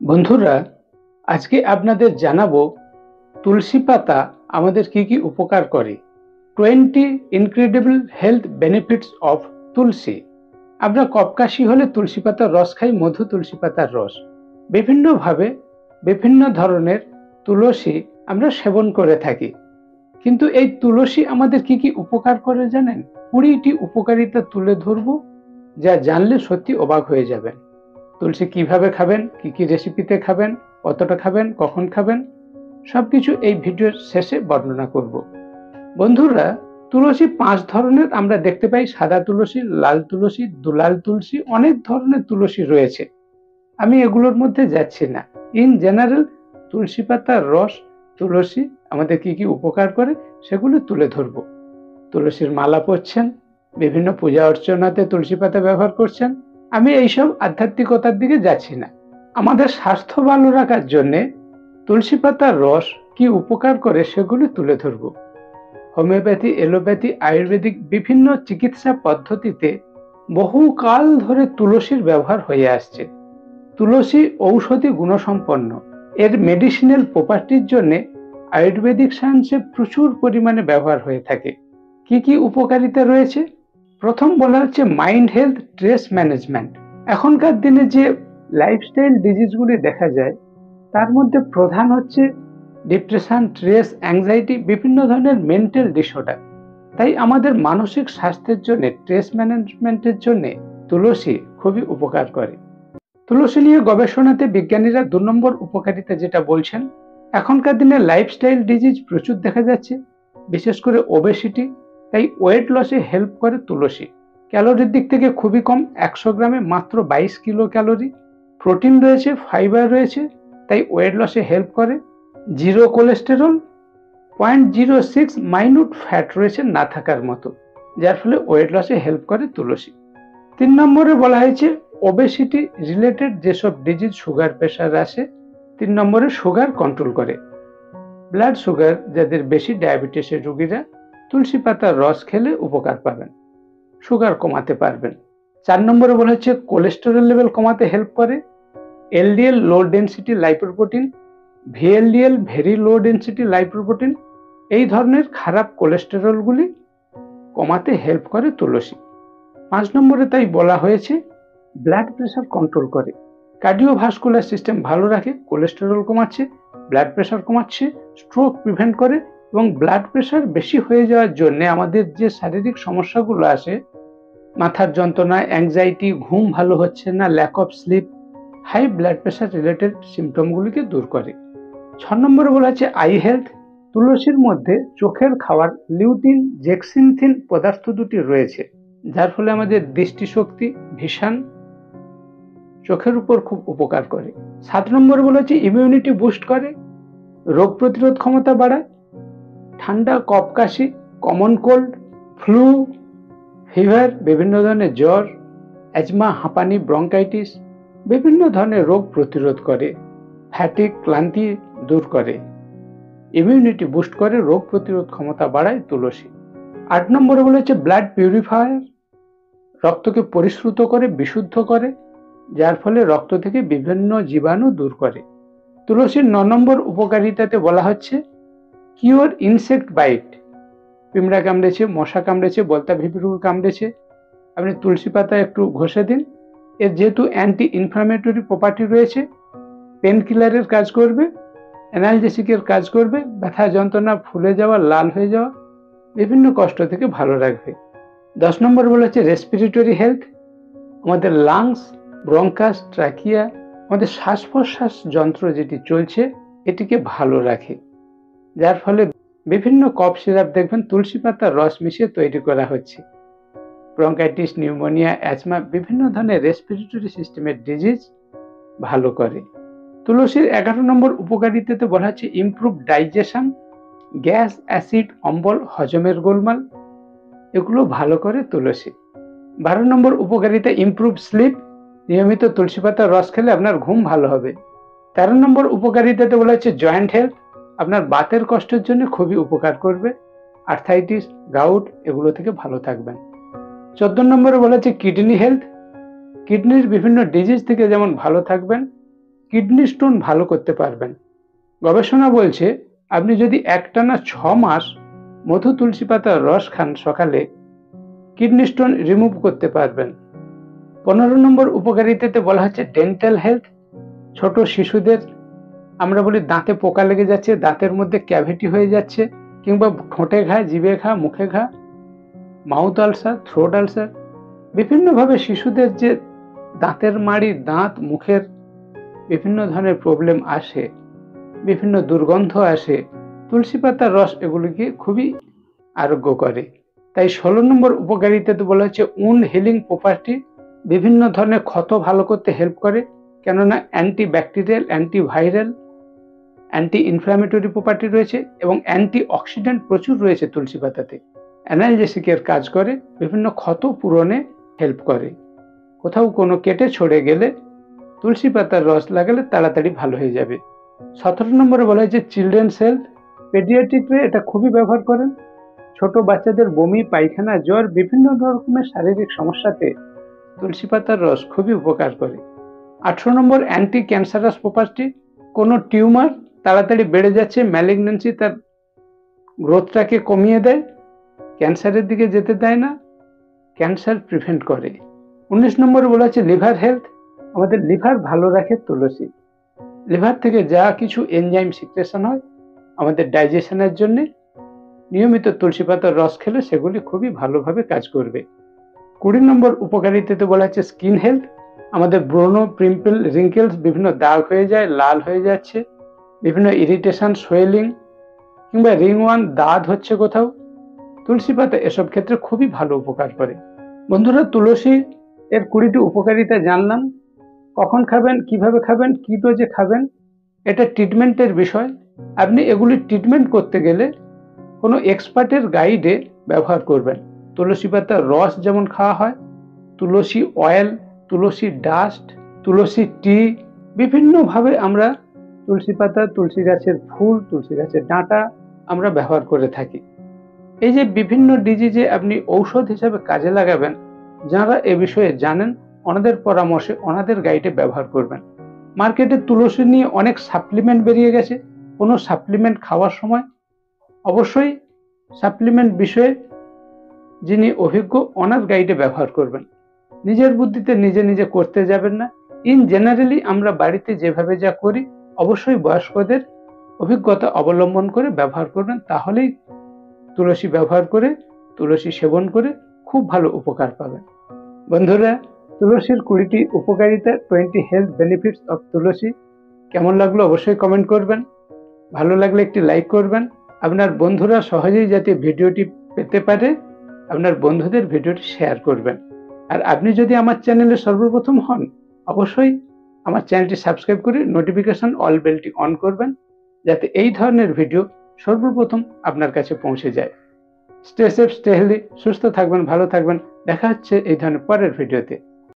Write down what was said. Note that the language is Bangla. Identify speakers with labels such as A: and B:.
A: বন্ধুরা, আজকে আপনাদের জানাবো তুলসী পাতা আমাদের কি কি উপকার করে। 20 ইনক্রেডিবল হেলথ বেনিফিটস অফ তুলসী। আমরা কফকাশি হলে তুলসী পাতার রস খাই, মধু তুলসী পাতার রস। বিভিন্নভাবে বিভিন্ন ধরনের তুলসী আমরা সেবন করে থাকি, কিন্তু এই তুলসী আমাদের কি কি উপকার করে জানেন? 20টি উপকারিতা তুলে ধরবো, যা জানলে সত্যি অবাক হয়ে যাবেন। তুলসী কিভাবে খাবেন, কি কি রেসিপিতে খাবেন, কতটা খাবেন, কখন খাবেন, সবকিছু এই ভিডিওর শেষে বর্ণনা করব। বন্ধুরা, তুলসী 5 ধরনের আমরা দেখতে পাই। সাদা তুলসী, লাল তুলসী, দুলাল তুলসী, অনেক ধরনের তুলসী রয়েছে। আমি এগুলোর মধ্যে যাচ্ছি না। ইন জেনারেল তুলসী পাতার রস, তুলসী আমাদের কি কি উপকার করে সেগুলো তুলে ধরব। তুলসীর মালা পরছেন, বিভিন্ন পূজা অর্চনাতে তুলসী পাতা ব্যবহার করছেন। আমি এইসব আধ্যাত্মিকতার দিকে যাচ্ছি না। আমাদের স্বাস্থ্য ভালো রাখার জন্য তুলসী পাতার রস কি উপকার করে সেগুলো তুলে ধরব। হোমিওপ্যাথি, এলোপ্যাথি, আয়ুর্বেদিক বিভিন্ন চিকিৎসা পদ্ধতিতে বহুকাল ধরে তুলসীর ব্যবহার হয়ে আসছে। তুলসী ঔষধি গুণসম্পন্ন। এর মেডিসিনাল প্রপার্টির জন্য আয়ুর্বেদিক সায়েন্সে প্রচুর পরিমাণে ব্যবহার হয়ে থাকে। কি কি উপকারিতা রয়েছে? প্রথম বলা হচ্ছে মাইন্ড হেলথ, স্ট্রেস ম্যানেজমেন্ট। এখনকার দিনে যে লাইফস্টাইল ডিজিজগুলি দেখা যায়, তার মধ্যে প্রধান হচ্ছে ডিপ্রেশন, স্ট্রেস, অ্যাংজাইটি, বিভিন্ন ধরনের মেন্টাল ডিসঅর্ডার। তাই আমাদের মানসিক স্বাস্থ্যের জন্য, স্ট্রেস ম্যানেজমেন্টের জন্য তুলসী খুবই উপকার করে। তুলসী নিয়ে গবেষণাতে বিজ্ঞানীরা 2 নম্বর উপকারিতা যেটা বলছেন, এখনকার দিনে লাইফস্টাইল ডিজিজ প্রচুর দেখা যাচ্ছে, বিশেষ করে ওবেসিটি। তাই ওয়েট লসে হেল্প করে তুলসী। ক্যালোরির দিক থেকে খুবই কম, 100 গ্রামে মাত্র 22 কিলো ক্যালোরি। প্রোটিন রয়েছে, ফাইবার রয়েছে, তাই ওয়েট লসে হেল্প করে। জিরো কোলেস্টেরল, 0.06 মাইনিউট ফ্যাট রয়েছে না থাকার মতো, যার ফলে ওয়েট লসে হেল্প করে তুলসী। 3 নম্বরে বলা হয়েছে ওবেসিটি রিলেটেড যেসব ডিজিজ, সুগার, প্রেশার আসে, 3 নম্বরে সুগার কন্ট্রোল করে। ব্লাড সুগার যাদের বেশি, ডায়াবেটিসের রোগীরা তুলসী পাতার রস খেলে উপকার পাবেন, সুগার কমাতে পারবেন। 4 নম্বরে বলা হচ্ছে কোলেস্টেরল লেভেল কমাতে হেল্প করে। এলডিএল লো density lipoprotein, VLDL very low density lipoprotein, এই ধরনের খারাপ কোলেস্টেরলগুলি কমাতে হেল্প করে তুলসী। 5 নম্বরে তাই বলা হয়েছে ব্লাড প্রেশার কন্ট্রোল করে, কার্ডিওভাস্কুলার সিস্টেম ভালো রাখে, কোলেস্টেরল কমাচ্ছে, ব্লাড প্রেশার কমাচ্ছে, স্ট্রোক প্রিভেন্ট করে। এবং ব্লাড প্রেশার বেশি হয়ে যাওয়ার জন্য আমাদের যে শারীরিক সমস্যাগুলো আসে, মাথার যন্ত্রণা, অ্যাংজাইটি, ঘুম ভালো হচ্ছে না, lack of sleep, high blood pressure related সিমটমগুলিকে দূর করে। 6 নম্বরে বলা হচ্ছে আই হেলথ। তুলসীর মধ্যে চোখের খাবার লিউটিন, জেক্সিনথিন পদার্থ দুটি রয়েছে, যার ফলে আমাদের দৃষ্টিশক্তি, ভিশন, চোখের উপর খুব উপকার করে। 7 নম্বরে বলা হচ্ছে ইমিউনিটি বুস্ট করে, রোগ প্রতিরোধ ক্ষমতা বাড়ায়। ঠান্ডা, কফ, কাশি, কমন কোল্ড, ফ্লু, ফিভার, বিভিন্ন ধরনের জ্বর, অ্যাজমা, হাঁপানি, ব্রঙ্কাইটিস, বিভিন্ন ধরনের রোগ প্রতিরোধ করে। ফ্যাটিক, ক্লান্তি দূর করে। ইমিউনিটি বুস্ট করে, রোগ প্রতিরোধ ক্ষমতা বাড়ায় তুলসী। 8 নম্বরে বলা হচ্ছে ব্লাড পিউরিফায়ার, রক্তকে পরিশ্রুত করে, বিশুদ্ধ করে, যার ফলে রক্ত থেকে বিভিন্ন জীবাণু দূর করে। তুলসীর 9 নম্বর উপকারিতাতে বলা হচ্ছে কিওর ইনসেক্ট বাইট। পিঁমড়া কামড়েছে, মশা কামড়েছে, বলতা ভিপিরুল কামড়েছে, আপনি তুলসী পাতা একটু ঘষে দিন। এর যেহেতু অ্যান্টি ইনফ্লামেটরি প্রপার্টি রয়েছে, পেন কিলারের কাজ করবে, অ্যানালজেসিকের কাজ করবে, ব্যথা যন্ত্রণা, ফুলে যাওয়া, লাল হয়ে যাওয়া, বিভিন্ন কষ্ট থেকে ভালো রাখবে। 10 নম্বর বলা হচ্ছে রেসপিরেটরি হেলথ। আমাদের লাংস, ব্রঙ্কাস, ট্রাকিয়া, আমাদের শ্বাস প্রশ্বাস যন্ত্র যেটি চলছে, এটিকে ভালো রাখে, যার ফলে বিভিন্ন কফ সিরাপ দেখবেন তুলসী পাতার রস মিশিয়ে তৈরি করা হচ্ছে। ব্রঙ্কাইটিস, নিউমোনিয়া, অ্যাজমা, বিভিন্ন ধরনের রেসপিরেটরি সিস্টেমের ডিজিজ ভালো করে। তুলসীর 11 নম্বর উপকারিতাতে বলা হচ্ছে ইমপ্রুভ ডাইজেশন, গ্যাস, অ্যাসিড, অম্বল, হজমের গোলমাল, এগুলো ভালো করে তুলসী। 12 নম্বর উপকারিতা ইমপ্রুভ স্লিপ, নিয়মিত তুলসী পাতার রস খেলে আপনার ঘুম ভালো হবে। 13 নম্বর উপকারিতাতে বলা হচ্ছে জয়েন্ট হেলথ, আপনার বাতের কষ্টের জন্য খুবই উপকার করবে, আর্থাইটিস, গাউট, এগুলো থেকে ভালো থাকবেন। 14 নম্বরে বলা হচ্ছে কিডনি হেলথ, কিডনির বিভিন্ন ডিজিজ থেকে যেমন ভালো থাকবেন, কিডনি স্টোন ভালো করতে পারবেন। গবেষণা বলছে আপনি যদি একটানা 6 মাস মধু তুলসী পাতার রস খান সকালে, কিডনি স্টোন রিমুভ করতে পারবেন। 15 নম্বর উপকারিতাতে বলা হচ্ছে ডেন্টাল হেলথ। ছোট শিশুদের আমরা বলি দাঁতে পোকা লেগে যাচ্ছে, দাঁতের মধ্যে ক্যাভিটি হয়ে যাচ্ছে, কিংবা ঠোঁটে ঘা, জিভে ঘা, মুখে ঘা, মাউথ আলসার, থ্রোট আলসার, বিভিন্নভাবে শিশুদের যে দাঁতের মাড়ি, দাঁত, মুখের বিভিন্ন ধরনের প্রবলেম আসে, বিভিন্ন দুর্গন্ধ আসে, তুলসী পাতার রস এগুলিকে খুবই আরোগ্য করে। তাই 16 নম্বর উপকারিতাতে বলা হচ্ছে উন্ড হিলিং প্রপার্টি। বিভিন্ন ধরনের ক্ষত ভালো করতে হেল্প করে, কেননা anti bacterial, antiviral, anti inflammatory property রয়েছে এবং অ্যান্টি অক্সিডেন্ট প্রচুর রয়েছে তুলসী পাতাতে। অ্যানালজেসিকের কাজ করে, বিভিন্ন ক্ষত পূরণে হেল্প করে। কোথাও কোনো কেটে ছড়ে গেলে তুলসী পাতার রস লাগালে তাড়াতাড়ি ভালো হয়ে যাবে। 17 নম্বরে বলা হয়েছে চিলড্রেন্স হেলথ। পেডিয়াট্রিকরা এটা খুবই ব্যবহার করেন। ছোট বাচ্চাদের বমি, পায়খানা, জ্বর, বিভিন্ন রকমের শারীরিক সমস্যাতে তুলসী পাতার রস খুবই উপকার করে। 18 নম্বর অ্যান্টি ক্যান্সারাস প্রপার্টি। কোনো টিউমার তাড়াতাড়ি বেড়ে যাচ্ছে, ম্যালিগন্যান্সি তার গ্রোথটাকে কমিয়ে দেয়, ক্যান্সারের দিকে যেতে দেয় না, ক্যান্সার প্রিভেন্ট করে। 19 নম্বরে বলা হচ্ছে লিভার হেলথ। আমাদের লিভার ভালো রাখে তুলসী। লিভার থেকে যা কিছু এনজাইম সিক্রেশন হয় আমাদের ডাইজেশনের জন্য, নিয়মিত তুলসী পাতার রস খেলে সেগুলি খুবই ভালোভাবে কাজ করবে। 20 নম্বর উপকারিতাতে বলা হচ্ছে স্কিন হেলথ। আমাদের ব্রণ, পিম্পল, রিঙ্কেলস, বিভিন্ন দাগ হয়ে যায়, লাল হয়ে যাচ্ছে, বিভিন্ন ইরিটেশন, সোয়েলিং, কিংবা রিংওয়ার্ম, দাঁত হচ্ছে কোথাও, তুলসী পাতা এসব ক্ষেত্রে খুবই ভালো উপকার করে। বন্ধুরা, তুলসী এর 20টি উপকারিতা জানলাম। কখন খাবেন, কিভাবে খাবেন, কি ডোজে খাবেন, এটা ট্রিটমেন্টের বিষয়। আপনি এগুলি ট্রিটমেন্ট করতে গেলে কোনো এক্সপার্টের গাইডে ব্যবহার করবেন। তুলসী পাতার রস যেমন খাওয়া হয়, তুলসী অয়েল, তুলসী ডাস্ট, তুলসী টি, বিভিন্নভাবে আমরা তুলসী পাতা, তুলসী গাছের ফুল, তুলসী গাছের ডাঁটা আমরা ব্যবহার করে থাকি। এই যে বিভিন্ন ডিজিজে আপনি ঔষধ হিসাবে কাজে লাগাবেন, যারা এ বিষয়ে জানেন ওনাদের পরামর্শে, ওনাদের গাইডে ব্যবহার করবেন। মার্কেটে তুলসী নিয়ে অনেক সাপ্লিমেন্ট বেরিয়ে গেছে। কোনো সাপ্লিমেন্ট খাওয়ার সময় অবশ্যই সাপ্লিমেন্ট বিষয়ে যিনি অভিজ্ঞ ওনার গাইডে ব্যবহার করবেন। নিজের বুদ্ধিতে নিজে নিজে করতে যাবেন না। ইন জেনারেলি আমরা বাড়িতে যেভাবে যা করি অবশ্যই বয়স্কদের অভিজ্ঞতা অবলম্বন করে ব্যবহার করবেন, তাহলেই তুলসী ব্যবহার করে, তুলসী সেবন করে খুব ভালো উপকার পাবেন। বন্ধুরা, তুলসীর 20টি উপকারিতা, 20 হেলথ বেনিফিটস অফ তুলসী কেমন লাগলো অবশ্যই কমেন্ট করবেন। ভালো লাগলে একটি লাইক করবেন। আপনার বন্ধুরা সহজেই যাতে ভিডিওটি পেতে পারে, আপনার বন্ধুদের ভিডিওটি শেয়ার করবেন। আর আপনি যদি আমার চ্যানেলে সর্বপ্রথম হন, অবশ্যই আমার চ্যানেলটি সাবস্ক্রাইব করে নোটিফিকেশন অল বেলটি অন করবেন, যাতে এই ধরনের ভিডিও সর্বপ্রথম আপনার কাছে পৌঁছে যায়। স্টে সেফ, স্টে হেলদি, সুস্থ থাকবেন, ভালো থাকবেন। দেখা হচ্ছে এই ধরনের পরের ভিডিওতে।